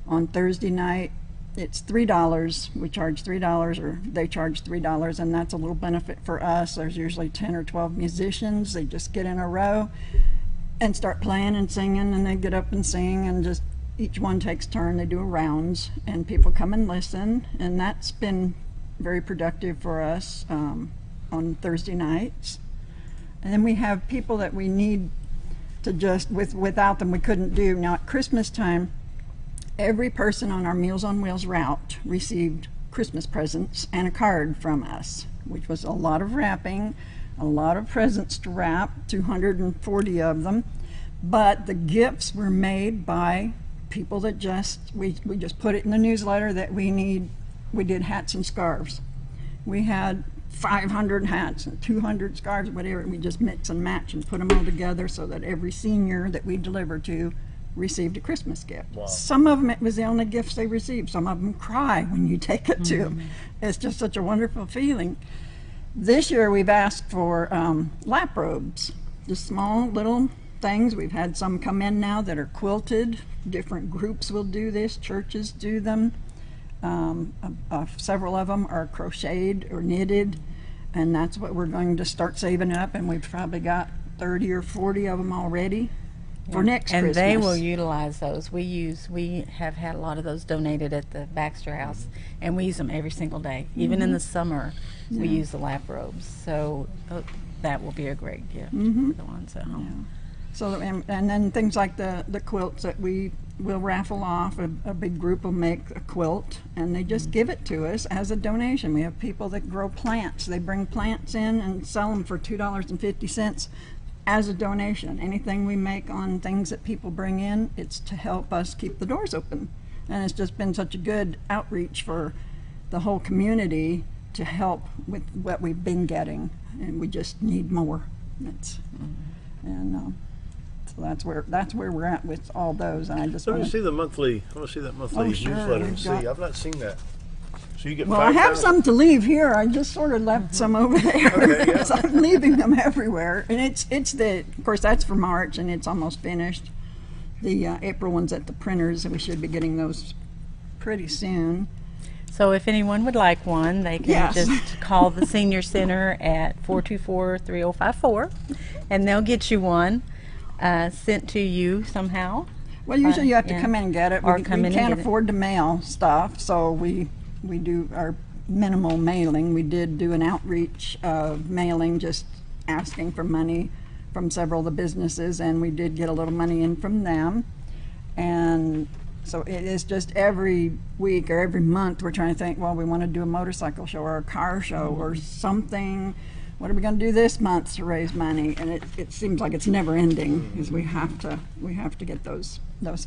On Thursday night, it's $3. We charge $3, or they charge $3, and that's a little benefit for us. There's usually 10 or 12 musicians. They just get in a row and start playing and singing, and they get up and sing, and just each one takes turn. They do rounds, and people come and listen, and that's been very productive for us. On on Thursday nights. And then we have people that we need to just, without them we couldn't do. Now at Christmas time, every person on our Meals on Wheels route received Christmas presents and a card from us, which was a lot of wrapping, a lot of presents to wrap, 240 of them. But the gifts were made by people that we just put it in the newsletter that we need. We did hats and scarves. We had 500 hats and 200 scarves, whatever. We just mix and match and put them all together so that every senior that we delivered to received a Christmas gift. Wow. Some of them, it was the only gifts they received. Some of them cry when you take it to them. It's just such a wonderful feeling. This year we've asked for lap robes, just small little things. We've had some come in now that are quilted. Different groups will do this. Churches do them. Several of them are crocheted or knitted, and that's what we're going to start saving up, and we've probably got 30 or 40 of them already for next Christmas. And they will utilize those. We have had a lot of those donated at the Baxter House, and we use them every single day. Even in the summer, we use the lap robes. So that will be a great gift for the ones at home. So, and then things like the quilts that we will raffle off. A big group will make a quilt, and they just give it to us as a donation. We have people that grow plants. They bring plants in and sell them for $2.50 as a donation. Anything we make on things that people bring in, it's to help us keep the doors open. And it's just been such a good outreach for the whole community to help with what we've been getting, and we just need more. So that's where we're at with all those. And I just want to see the monthly. I want to see that monthly newsletter and see. I've not seen that. So you get. Well, I have some to leave here. I just sort of left some over there. Okay, yeah. So I'm leaving them everywhere, and of course that's for March, and it's almost finished. The April one's at the printers, and we should be getting those pretty soon. So if anyone would like one, they can just call the Senior Center at 424-3054, and they'll get you one sent to you somehow. Well, usually you have to come in and get it. We can't afford to mail stuff, so we do our minimal mailing. We did do an outreach of mailing, just asking for money from several of the businesses, and we did get a little money in from them. And so it is just every week or every month we're trying to think, well, we want to do a motorcycle show or a car show or something. What are we going to do this month to raise money? And it seems like it's never ending, because we have to get those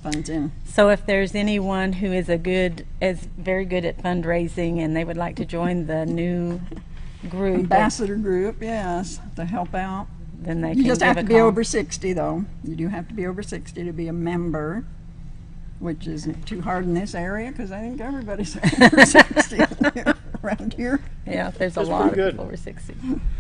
funds in. So if there's anyone who is very good at fundraising and they would like to join the new group, ambassador group, yes, to help out, then they you can just give have a to be call. over 60 though. You do have to be over 60 to be a member, which isn't too hard in this area, because I think everybody's over 60 around here. Yeah, there's That's a lot of pretty good. people over 60.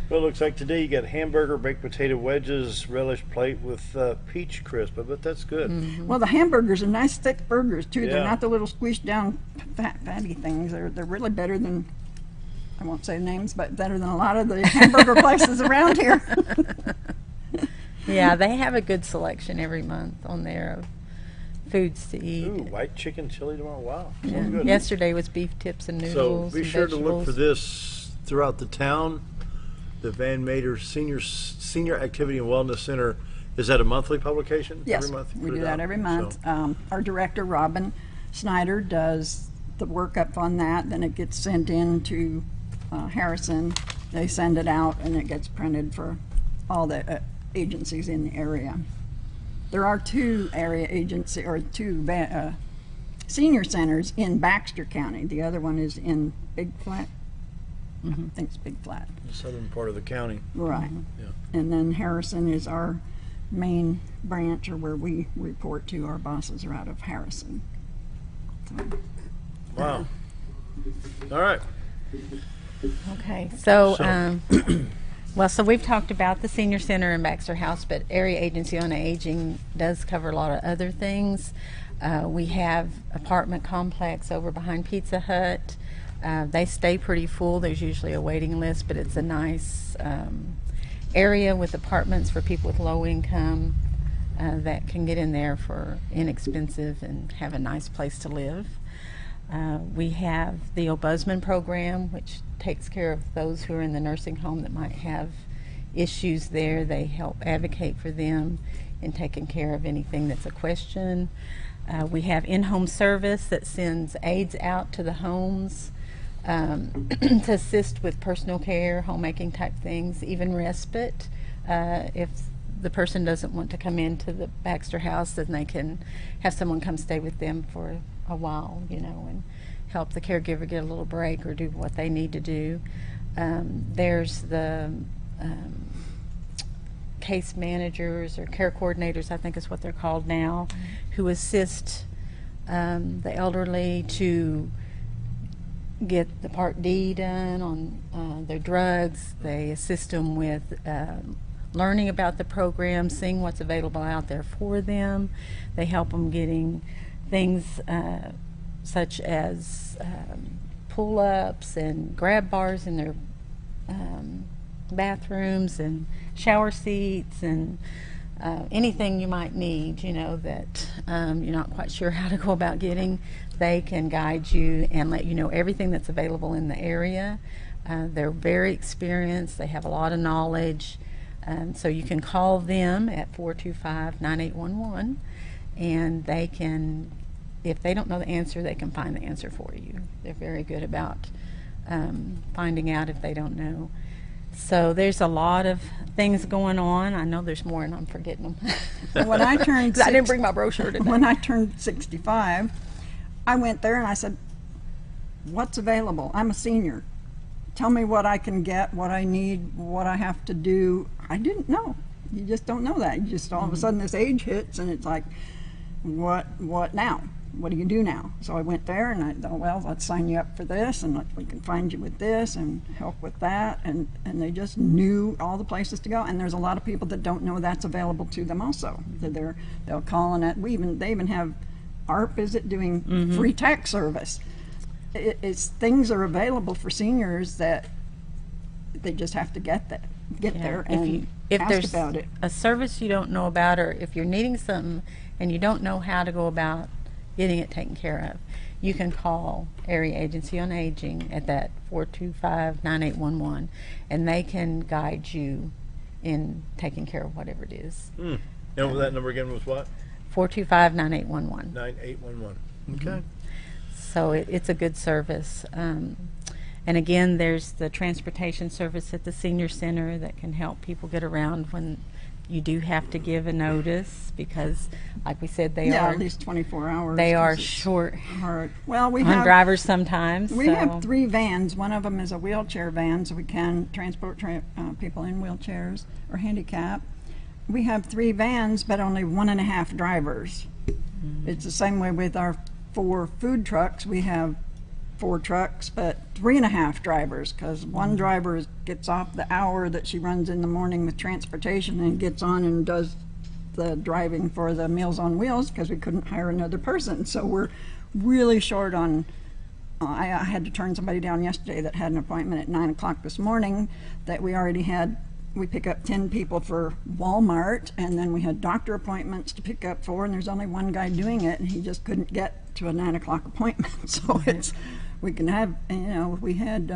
Well, it looks like today you got hamburger, baked potato wedges, relish plate with peach crisp. I bet that's good. Well, the hamburgers are nice thick burgers too. Yeah. They're not the little squished down fatty things. They're really better than, I won't say names, but better than a lot of the hamburger places around here. Yeah, they have a good selection every month on there of foods to eat. Ooh, white chicken chili tomorrow. Wow, Yeah. sounds good. Yesterday was beef tips and noodles. So be and sure to look for vegetables. this throughout the town. The Van Mater Senior Activity and Wellness Center, is that a monthly publication? Yes, every month you we put do it that out? every month. So, Our director, Robin Snyder, does the workup on that. Then it gets sent in to Harrison. They send it out, and it gets printed for all the agencies in the area. There are two area agency or two senior centers in Baxter County. The other one is in Big Flat. I think it's Big Flat. the southern part of the county. Right. Yeah. And then Harrison is our main branch, or where we report to. Our bosses are out of Harrison. So. Wow. All right. Okay, so well, so we've talked about the Senior Center and Baxter House, but Area Agency on Aging does cover a lot of other things. We have apartment complex over behind Pizza Hut. They stay pretty full. There's usually a waiting list, but it's a nice area with apartments for people with low income that can get in there for inexpensive and have a nice place to live. We have the Ombudsman program, which takes care of those who are in the nursing home that might have issues there. They help advocate for them in taking care of anything that's a question. We have in-home service that sends aides out to the homes to assist with personal care, homemaking type things, even respite. If the person doesn't want to come into the Baxter house, then they can have someone come stay with them for a while, you know, and help the caregiver get a little break or do what they need to do. There's the case managers or care coordinators, I think is what they're called now, who assist the elderly to get the Part D done on their drugs. They assist them with learning about the program, seeing what's available out there for them. They help them getting things such as pull-ups and grab bars in their bathrooms and shower seats and anything you might need, you know, that you're not quite sure how to go about getting. They can guide you and let you know everything that's available in the area. They're very experienced. They have a lot of knowledge. So you can call them at 425-9811, and they can, if they don't know the answer, they can find the answer for you. They're very good about finding out if they don't know. So there's a lot of things going on. I know there's more, and I'm forgetting them. When I turned, I didn't bring my brochure today. When I turned 65, I went there and I said, "What's available? I'm a senior. Tell me what I can get, what I need, what I have to do." I didn't know. You just don't know that. You just all of a sudden this age hits, and it's like, what now? What do you do now? So I went there and I thought, well, let's sign you up for this, and we can find you with this and help with that. And they just knew all the places to go. And there's a lot of people that don't know that's available to them also. They'll call in at, they even have ARP, is it, doing free tax service. It's things are available for seniors that they just have to get there and if ask there's about it. a service you don't know about, or if you're needing something and you don't know how to go about getting it taken care of, you can call Area Agency on Aging at that 425-9811, and they can guide you in taking care of whatever it is. And that number again was what? 425-9811. 9811. Okay. So it's a good service. And again, there's the transportation service at the senior center that can help people get around when you do have to give a notice, because like we said, they are at least 24 hours. They are short well, we on have drivers sometimes. We have 3 vans. One of them is a wheelchair van, so we can transport people in wheelchairs or handicap. We have 3 vans, but only 1.5 drivers. It's the same way with our 4 food trucks. We have 4 trucks, but 3.5 drivers, because one driver gets off the hour that she runs in the morning with transportation and gets on and does the driving for the Meals on Wheels, because we couldn't hire another person. So we're really short on I had to turn somebody down yesterday that had an appointment at 9 o'clock this morning that we already had. We pick up 10 people for Walmart, and then we had doctor appointments to pick up 4, and there's only one guy doing it, and he just couldn't get to a 9 o'clock appointment. So we can have, if we had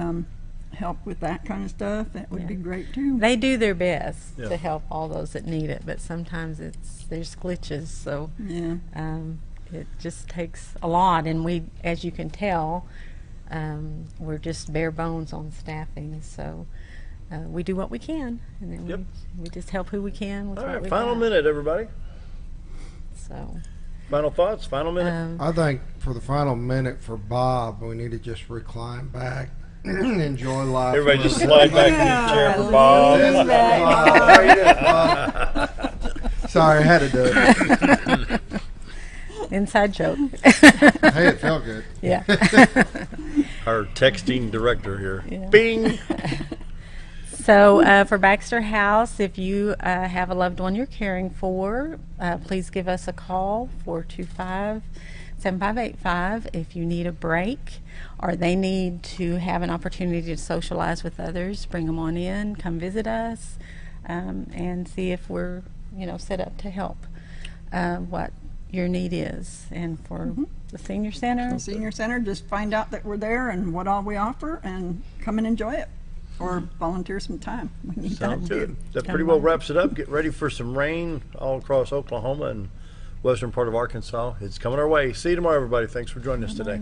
help with that kind of stuff, that would be great too. They do their best to help all those that need it, but sometimes there's glitches. So it just takes a lot, and we, as you can tell, we're just bare bones on staffing. So. We do what we can, and then we just help who we can with what we final got. minute, everybody. So, final thoughts, final minute. I think for the final minute for Bob, we need to just recline back and enjoy life. Everybody just slide back in your chair for Bob. Sorry, I had to do it. Inside joke. Hey, it felt good. Yeah. Our texting director here. Yeah. Bing. So for Baxter House, if you have a loved one you're caring for, please give us a call, 425-7585, if you need a break or they need to have an opportunity to socialize with others. Bring them on in, come visit us, and see if we're set up to help what your need is. And for The senior center. The senior center, just find out that we're there and what all we offer and come and enjoy it. Or volunteer some time. We need Sounds that good. too. That pretty well wraps it up. Get ready for some rain all across Oklahoma and western part of Arkansas. It's coming our way. See you tomorrow, everybody. Thanks for joining us today.